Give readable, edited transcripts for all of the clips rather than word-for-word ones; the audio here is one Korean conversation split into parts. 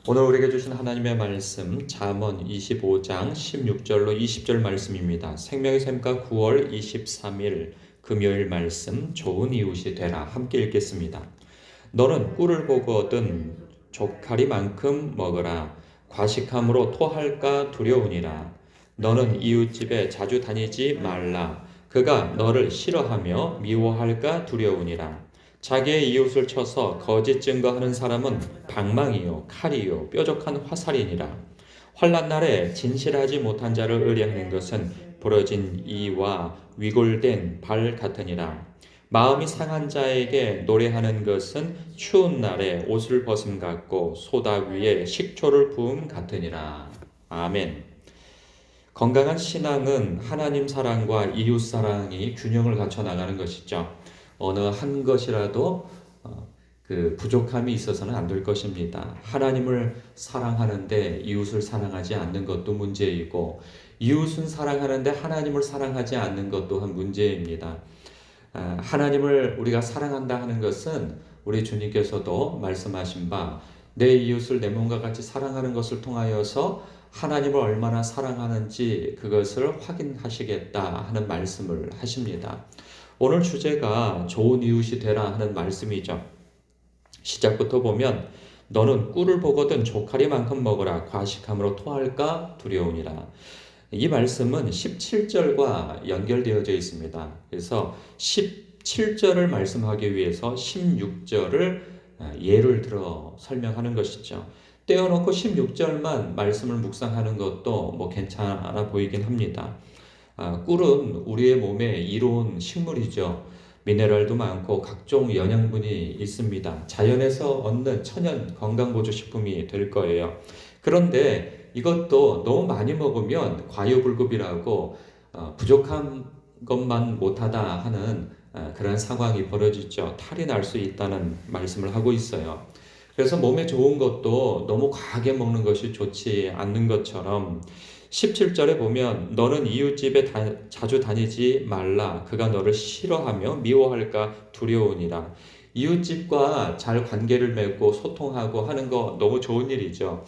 오늘 우리에게 주신 하나님의 말씀 잠언 25장 16절로 20절 말씀입니다. 생명의 샘가 9월 23일 금요일 말씀 좋은 이웃이 되라 함께 읽겠습니다. 너는 꿀을 보고 얻은 조카리만큼 먹으라. 과식함으로 토할까 두려우니라. 너는 이웃집에 자주 다니지 말라. 그가 너를 싫어하며 미워할까 두려우니라. 자기의 이웃을 쳐서 거짓 증거하는 사람은 방망이요 칼이요 뾰족한 화살이니라. 환난 날에 진실하지 못한 자를 의뢰하는 것은 부러진 이와 위골된 발 같으니라. 마음이 상한 자에게 노래하는 것은 추운 날에 옷을 벗음 같고 소다 위에 식초를 부음 같으니라. 아멘. 건강한 신앙은 하나님 사랑과 이웃 사랑이 균형을 갖춰 나가는 것이죠. 어느 한 것이라도 부족함이 있어서는 안 될 것입니다. 하나님을 사랑하는데 이웃을 사랑하지 않는 것도 문제이고, 이웃은 사랑하는데 하나님을 사랑하지 않는 것 또한 문제입니다. 하나님을 우리가 사랑한다 하는 것은 우리 주님께서도 말씀하신 바 내 이웃을 내 몸과 같이 사랑하는 것을 통하여서 하나님을 얼마나 사랑하는지 그것을 확인하시겠다 하는 말씀을 하십니다. 오늘 주제가 좋은 이웃이 되라 하는 말씀이죠. 시작부터 보면 너는 꿀을 보거든 조카리만큼 먹으라. 과식함으로 토할까 두려우니라. 이 말씀은 17절과 연결되어져 있습니다. 그래서 17절을 말씀하기 위해서 16절을 예를 들어 설명하는 것이죠. 떼어놓고 16절만 말씀을 묵상하는 것도 괜찮아 보이긴 합니다. 꿀은 우리의 몸에 이로운 식물이죠. 미네랄도 많고 각종 영양분이 있습니다. 자연에서 얻는 천연 건강보조식품이 될 거예요. 그런데 이것도 너무 많이 먹으면 과유불급이라고 부족한 것만 못하다 하는 그런 상황이 벌어지죠. 탈이 날 수 있다는 말씀을 하고 있어요. 그래서 몸에 좋은 것도 너무 과하게 먹는 것이 좋지 않는 것처럼 17절에 보면 너는 이웃집에 자주 다니지 말라. 그가 너를 싫어하며 미워할까 두려우니라. 이웃집과 잘 관계를 맺고 소통하고 하는 거 너무 좋은 일이죠.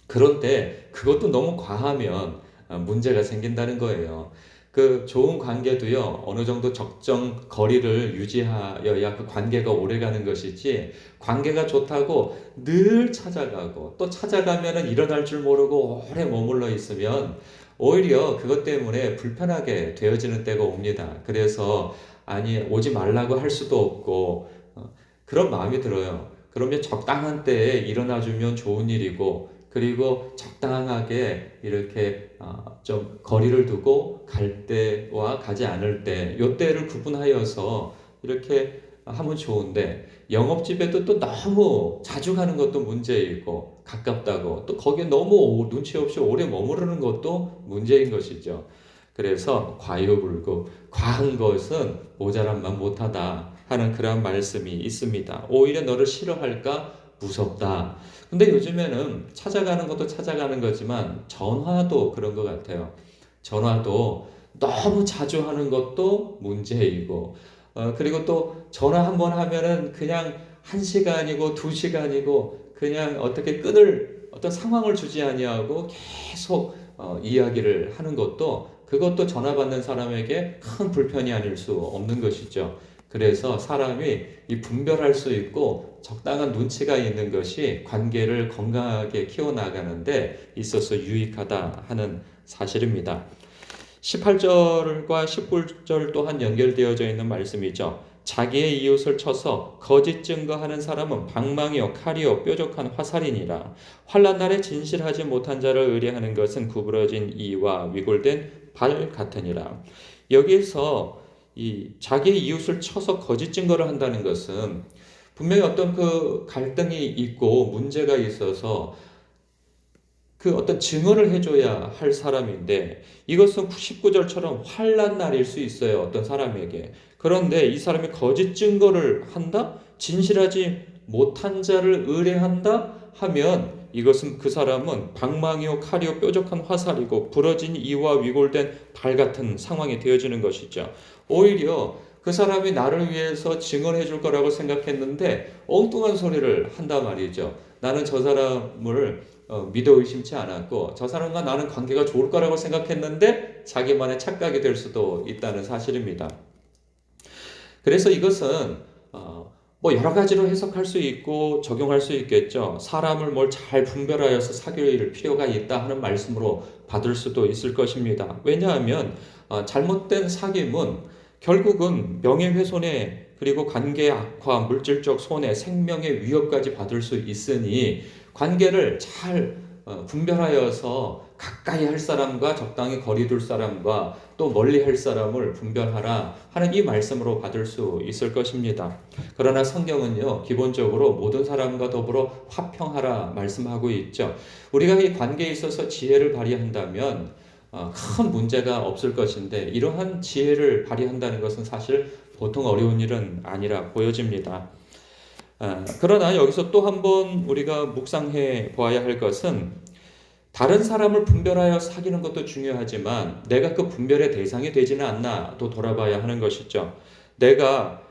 그런데 그것도 너무 과하면 문제가 생긴다는 거예요. 그 좋은 관계도요, 어느 정도 적정 거리를 유지하여야 그 관계가 오래가는 것이지, 관계가 좋다고 늘 찾아가고 또 찾아가면은 일어날 줄 모르고 오래 머물러 있으면 오히려 그것 때문에 불편하게 되어지는 때가 옵니다. 그래서 아니 오지 말라고 할 수도 없고 그런 마음이 들어요. 그러면 적당한 때에 일어나주면 좋은 일이고, 그리고 적당하게 이렇게 좀 거리를 두고 갈 때와 가지 않을 때, 요 때를 구분하여서 이렇게 하면 좋은데, 영업집에도 또 너무 자주 가는 것도 문제이고, 가깝다고 또 거기에 너무 눈치 없이 오래 머무르는 것도 문제인 것이죠. 그래서 과유불급, 과한 것은 모자란만 못하다 하는 그런 말씀이 있습니다. 오히려 너를 싫어할까 무섭다. 근데 요즘에는 찾아가는 것도 찾아가는 거지만 전화도 그런 것 같아요. 전화도 너무 자주 하는 것도 문제이고, 그리고 또 전화 한 번 하면은 그냥 1시간이고 2시간이고 그냥 어떻게 끊을 어떤 상황을 주지 아니하고 계속 이야기를 하는 것도, 그것도 전화 받는 사람에게 큰 불편이 아닐 수 없는 것이죠. 그래서 사람이 이 분별할 수 있고 적당한 눈치가 있는 것이 관계를 건강하게 키워나가는데 있어서 유익하다 하는 사실입니다. 18절과 19절 또한 연결되어져 있는 말씀이죠. 자기의 이웃을 쳐서 거짓 증거하는 사람은 방망이요 칼이요 뾰족한 화살이니라. 환난 날에 진실하지 못한 자를 의뢰하는 것은 구부러진 이와 위골된 발 같으니라. 여기에서 이 자기의 이웃을 쳐서 거짓 증거를 한다는 것은 분명히 어떤 그 갈등이 있고 문제가 있어서 그 어떤 증언을 해줘야 할 사람인데, 이것은 19절처럼 환난 날일 수 있어요, 어떤 사람에게. 그런데 이 사람이 거짓 증거를 한다? 진실하지 못한 자를 의뢰한다? 하면 이것은 그 사람은 방망이요 칼이요 뾰족한 화살이고 부러진 이와 위골된 발 같은 상황이 되어지는 것이죠. 오히려 그 사람이 나를 위해서 증언해 줄 거라고 생각했는데 엉뚱한 소리를 한단 말이죠. 나는 저 사람을 믿어 의심치 않았고 저 사람과 나는 관계가 좋을 거라고 생각했는데 자기만의 착각이 될 수도 있다는 사실입니다. 그래서 이것은 뭐 여러 가지로 해석할 수 있고 적용할 수 있겠죠. 사람을 뭘 잘 분별하여서 사귈 필요가 있다 하는 말씀으로 받을 수도 있을 것입니다. 왜냐하면 잘못된 사귐은 결국은 명예훼손에 그리고 관계 악화, 물질적 손해, 생명의 위협까지 받을 수 있으니 관계를 잘 분별하여서 가까이 할 사람과 적당히 거리 둘 사람과 또 멀리 할 사람을 분별하라 하는 이 말씀으로 받을 수 있을 것입니다. 그러나 성경은요, 기본적으로 모든 사람과 더불어 화평하라 말씀하고 있죠. 우리가 이 관계에 있어서 지혜를 발휘한다면 큰 문제가 없을 것인데 이러한 지혜를 발휘한다는 것은 사실 보통 어려운 일은 아니라 보여집니다. 그러나 여기서 또 한번 우리가 묵상해 보아야 할 것은 다른 사람을 분별하여 사귀는 것도 중요하지만 내가 그 분별의 대상이 되지는 않나 또 돌아봐야 하는 것이죠. 내가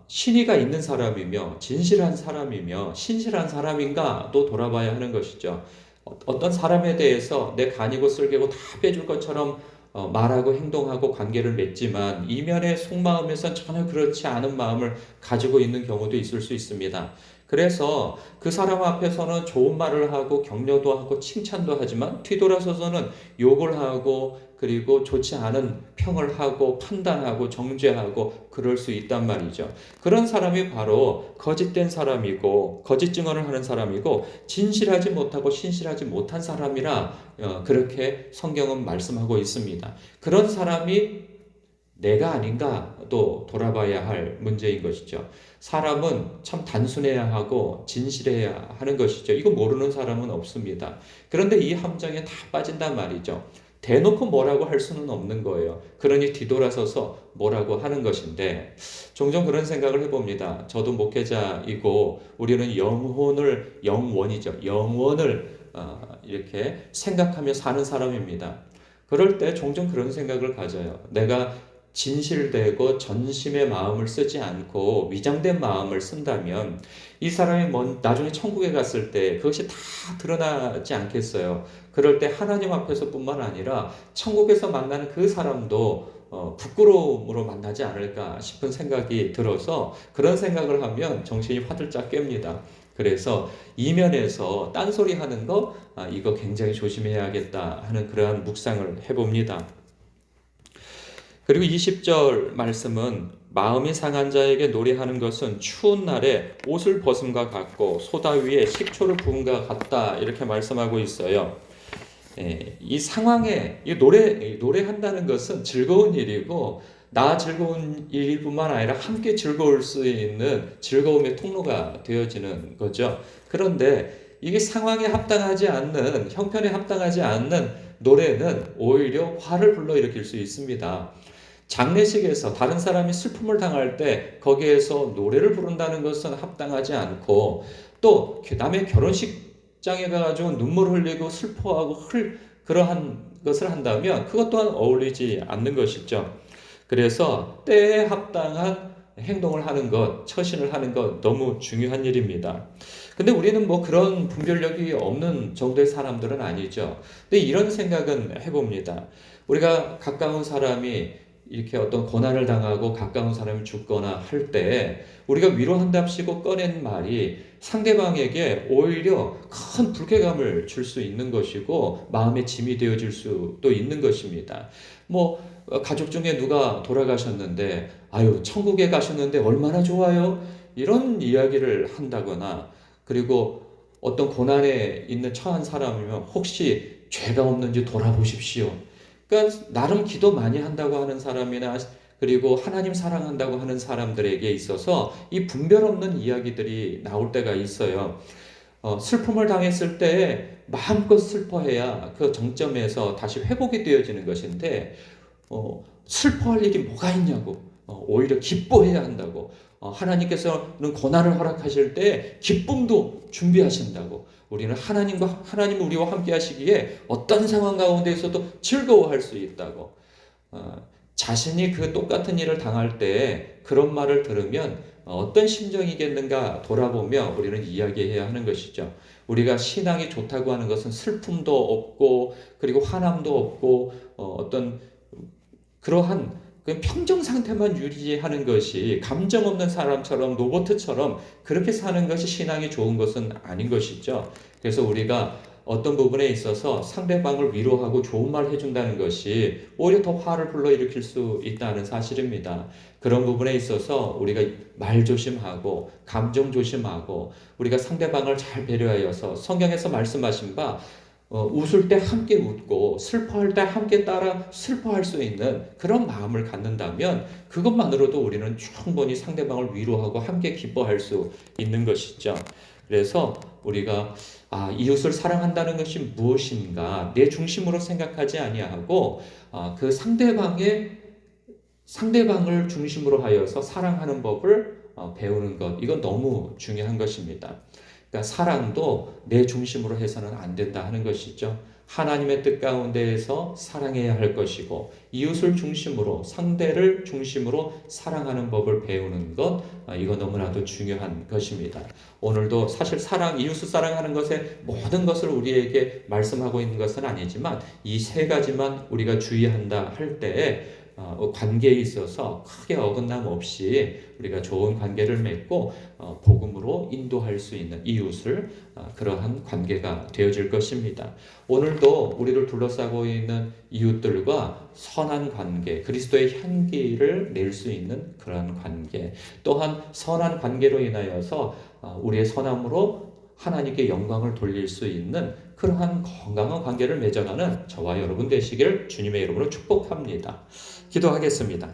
신의가 있는 사람이며 진실한 사람이며 신실한 사람인가 또 돌아봐야 하는 것이죠. 어떤 사람에 대해서 내 간이고 쓸개고 다 빼줄 것처럼 말하고 행동하고 관계를 맺지만 이면의 속마음에선 전혀 그렇지 않은 마음을 가지고 있는 경우도 있을 수 있습니다. 그래서 그 사람 앞에서는 좋은 말을 하고 격려도 하고 칭찬도 하지만 뒤돌아서서는 욕을 하고 그리고 좋지 않은 평을 하고 판단하고 정죄하고 그럴 수 있단 말이죠. 그런 사람이 바로 거짓된 사람이고 거짓 증언을 하는 사람이고 진실하지 못하고 신실하지 못한 사람이라 그렇게 성경은 말씀하고 있습니다. 그런 사람이 내가 아닌가 또 돌아봐야 할 문제인 것이죠. 사람은 참 단순해야 하고 진실해야 하는 것이죠. 이거 모르는 사람은 없습니다. 그런데 이 함정에 다 빠진단 말이죠. 대놓고 뭐라고 할 수는 없는 거예요. 그러니 뒤돌아서서 뭐라고 하는 것인데 종종 그런 생각을 해봅니다. 저도 목회자이고 우리는 영원이죠. 영원을 이렇게 생각하며 사는 사람입니다. 그럴 때 종종 그런 생각을 가져요. 내가 진실되고 전심의 마음을 쓰지 않고 위장된 마음을 쓴다면 이 사람이 나중에 천국에 갔을 때 그것이 다 드러나지 않겠어요. 그럴 때 하나님 앞에서뿐만 아니라 천국에서 만나는 그 사람도 부끄러움으로 만나지 않을까 싶은 생각이 들어서 그런 생각을 하면 정신이 화들짝 깹니다. 그래서 이면에서 딴소리 하는 거 이거 굉장히 조심해야겠다 하는 그러한 묵상을 해봅니다. 그리고 20절 말씀은 마음이 상한 자에게 노래하는 것은 추운 날에 옷을 벗음과 같고 소다 위에 식초를 부음과 같다 이렇게 말씀하고 있어요. 이 상황에 노래한다는 것은 즐거운 일이고 나 즐거운 일일 뿐만 아니라 함께 즐거울 수 있는 즐거움의 통로가 되어지는 거죠. 그런데 이게 상황에 합당하지 않는 형편에 합당하지 않는 노래는 오히려 화를 불러일으킬 수 있습니다. 장례식에서 다른 사람이 슬픔을 당할 때 거기에서 노래를 부른다는 것은 합당하지 않고 또 남의 결혼식장에 가가지고 눈물 흘리고 슬퍼하고 그러한 것을 한다면 그것 또한 어울리지 않는 것이죠. 그래서 때에 합당한 행동을 하는 것, 처신을 하는 것 너무 중요한 일입니다. 근데 우리는 뭐 그런 분별력이 없는 정도의 사람들은 아니죠. 근데 이런 생각은 해봅니다. 우리가 가까운 사람이 이렇게 어떤 고난을 당하고 가까운 사람이 죽거나 할 때 우리가 위로한답시고 꺼낸 말이 상대방에게 오히려 큰 불쾌감을 줄 수 있는 것이고 마음의 짐이 되어질 수도 있는 것입니다. 뭐 가족 중에 누가 돌아가셨는데 아유 천국에 가셨는데 얼마나 좋아요 이런 이야기를 한다거나 그리고 어떤 고난에 있는 처한 사람이면 혹시 죄가 없는지 돌아보십시오. 그러니까 나름 기도 많이 한다고 하는 사람이나 그리고 하나님 사랑한다고 하는 사람들에게 있어서 이 분별 없는 이야기들이 나올 때가 있어요. 슬픔을 당했을 때 마음껏 슬퍼해야 그 정점에서 다시 회복이 되어지는 것인데 슬퍼할 일이 뭐가 있냐고 오히려 기뻐해야 한다고 하나님께서는 고난을 허락하실 때 기쁨도 준비하신다고 우리는 하나님 우리와 함께 하시기에 어떤 상황 가운데에서도 즐거워할 수 있다고 자신이 그 똑같은 일을 당할 때 그런 말을 들으면 어떤 심정이겠는가 돌아보며 우리는 이야기해야 하는 것이죠. 우리가 신앙이 좋다고 하는 것은 슬픔도 없고 그리고 화남도 없고 어떤 그러한 그 평정 상태만 유지하는 것이 감정 없는 사람처럼 로봇처럼 그렇게 사는 것이 신앙이 좋은 것은 아닌 것이죠. 그래서 우리가 어떤 부분에 있어서 상대방을 위로하고 좋은 말 해준다는 것이 오히려 더 화를 불러일으킬 수 있다는 사실입니다. 그런 부분에 있어서 우리가 말 조심하고 감정 조심하고 우리가 상대방을 잘 배려하여서 성경에서 말씀하신 바 웃을 때 함께 웃고 슬퍼할 때 함께 따라 슬퍼할 수 있는 그런 마음을 갖는다면 그것만으로도 우리는 충분히 상대방을 위로하고 함께 기뻐할 수 있는 것이죠. 그래서 우리가 이웃을 사랑한다는 것이 무엇인가 내 중심으로 생각하지 아니하고 그 상대방을 중심으로 하여서 사랑하는 법을 배우는 것 이건 너무 중요한 것입니다. 그러니까 사랑도 내 중심으로 해서는 안 된다 하는 것이죠. 하나님의 뜻 가운데에서 사랑해야 할 것이고 이웃을 중심으로 상대를 중심으로 사랑하는 법을 배우는 것 이거 너무나도 중요한 것입니다. 오늘도 사실 이웃을 사랑하는 것에 모든 것을 우리에게 말씀하고 있는 것은 아니지만 이 세 가지만 우리가 주의한다 할 때에 관계에 있어서 크게 어긋남 없이 우리가 좋은 관계를 맺고 복음으로 인도할 수 있는 이웃을 그러한 관계가 되어질 것입니다. 오늘도 우리를 둘러싸고 있는 이웃들과 선한 관계, 그리스도의 향기를 낼 수 있는 그러한 관계, 또한 선한 관계로 인하여서 우리의 선함으로 하나님께 영광을 돌릴 수 있는 그러한 건강한 관계를 맺어가는 저와 여러분 되시길 주님의 이름으로 축복합니다. 기도하겠습니다.